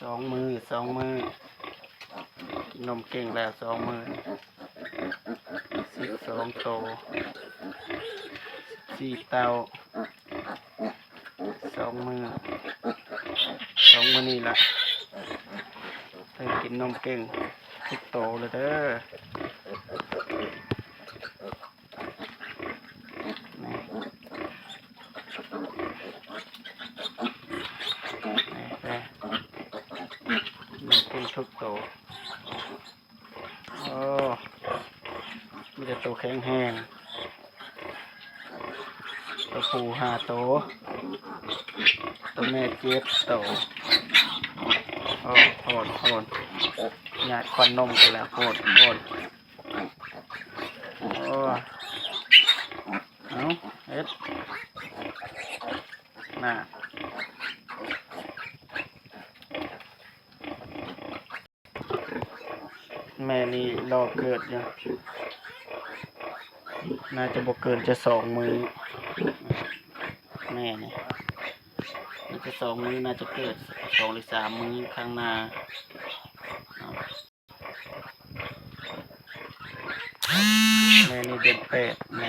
2 มื้อนมเก่งแล้ว2 มื้อ12 โต4 เต้า2 มื้อนี่ละเพิ่งกินนมเก่งทุกโตเลยเด้อมันเป็นทุกโตโอ้มีแต่โตแข็งแห้งตัวผู้5 โตตัวแม่7 โตโอ้โหดหยาดควันนมกันแล้วโหดโอ้เอาเอ็ดน่ะแม่นี่รอเกิดอยู่น่าจะบ่เกินจะ2 มื้อแม่นี่มันจะ2 มื้อน่าจะเกิด2 หรือ 3 มื้อข้างหน้าแม่นี่เดือน8แม่